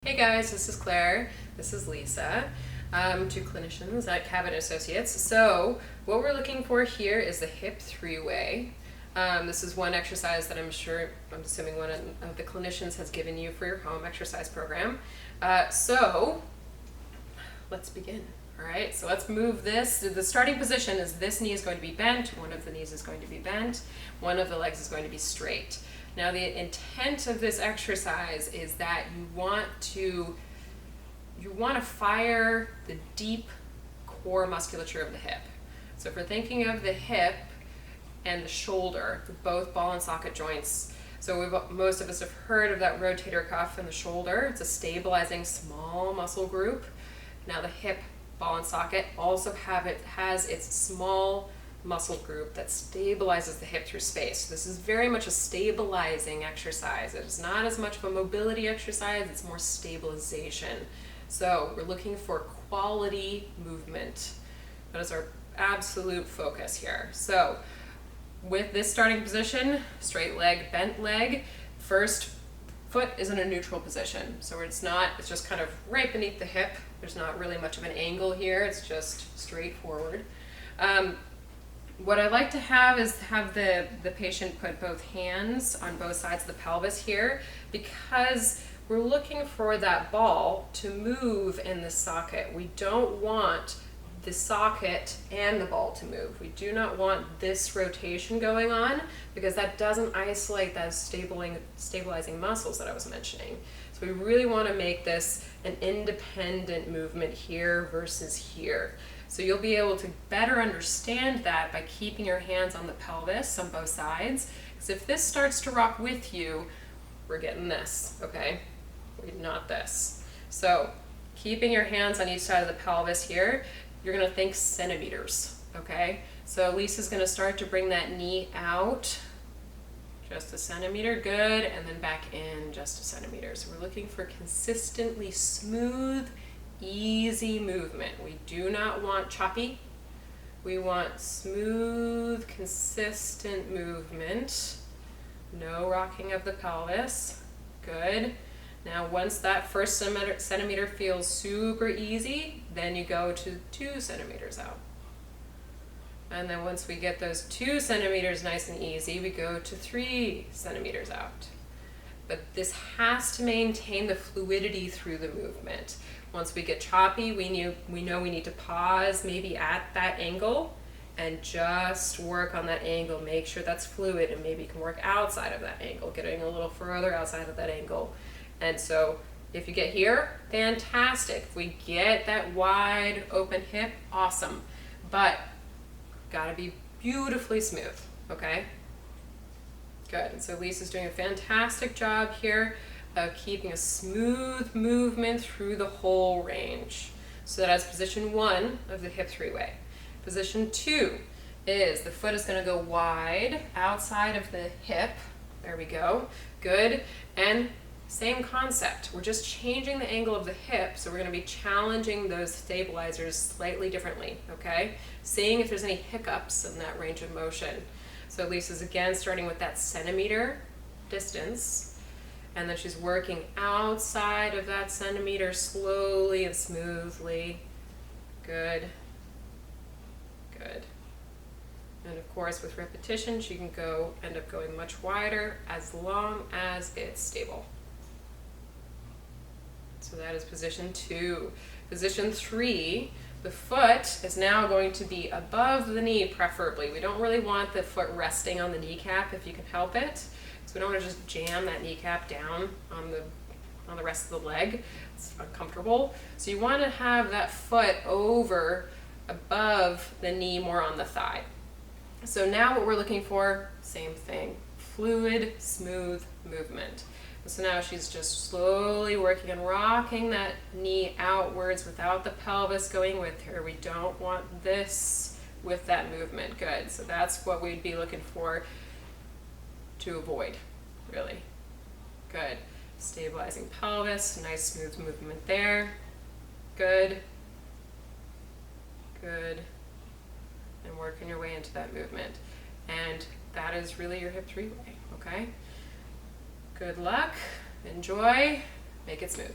Hey guys, this is Claire. This is Lisa, two clinicians at Cabot Associates. So what we're looking for here is the hip three-way. This is one exercise that I'm assuming one of the clinicians has given you for your home exercise program. So let's begin. All right, so let's move this. The starting position is this knee is going to be bent, one of the knees is going to be bent, one of the legs is going to be straight. Now the intent of this exercise is that you want to fire the deep core musculature of the hip. So if we're thinking of the hip and the shoulder, both ball and socket joints. So most of us have heard of that rotator cuff in the shoulder. It's a stabilizing small muscle group. Now the hip, ball and socket also has its small muscle group that stabilizes the hip through space. So this is very much a stabilizing exercise. It is not as much of a mobility exercise, it's more stabilization. So we're looking for quality movement. That is our absolute focus here. So with this starting position, straight leg, bent leg, first foot is in a neutral position. So it's just kind of right beneath the hip. There's not really much of an angle here, it's just straightforward. What I like to have is have the patient put both hands on both sides of the pelvis here, because we're looking for that ball to move in the socket. We don't want the socket and the ball to move. We do not want this rotation going on, because that doesn't isolate those stabilizing muscles that I was mentioning. So we really want to make this an independent movement here versus here. So you'll be able to better understand that by keeping your hands on the pelvis on both sides. Because if this starts to rock with you, we're getting this, okay? Not this. So keeping your hands on each side of the pelvis here, you're gonna think centimeters, okay? So Lisa's gonna start to bring that knee out just a centimeter, good, and then back in just a centimeter. So we're looking for consistently smooth, easy movement. We do not want choppy. We want smooth, consistent movement. No rocking of the pelvis. Good. Now once that first centimeter feels super easy, then you go to 2 centimeters out. And then once we get those 2 centimeters nice and easy, we go to 3 centimeters out. But this has to maintain the fluidity through the movement. Once we get choppy, we know we need to pause maybe at that angle and just work on that angle. Make sure that's fluid, and maybe you can work outside of that angle, getting a little further outside of that angle. And so if you get here, fantastic. If we get that wide open hip, awesome. But gotta be beautifully smooth, okay? Good. And so Lisa's doing a fantastic job here of keeping a smooth movement through the whole range. So that is position 1 of the hip three-way. Position 2 is the foot is going to go wide outside of the hip. There we go. Good. And same concept. We're just changing the angle of the hip, so we're going to be challenging those stabilizers slightly differently, okay? Seeing if there's any hiccups in that range of motion. So Lisa's again starting with that centimeter distance, and then she's working outside of that centimeter slowly and smoothly. Good. Good. And of course with repetition she can end up going much wider as long as it's stable. So that is position 2. Position 3, the foot is now going to be above the knee preferably. We don't really want the foot resting on the kneecap if you can help it. So we don't want to just jam that kneecap down on the rest of the leg. It's uncomfortable. So you want to have that foot above the knee, more on the thigh. So now what we're looking for, same thing, fluid, smooth movement. So now she's just slowly working on rocking that knee outwards without the pelvis going with her. We don't want this with that movement. Good. So that's what we'd be looking for to avoid, really. Good. Stabilizing pelvis, nice smooth movement there. Good. Good. And working your way into that movement. And that is really your hip three-way, okay? Good luck, enjoy, make it smooth.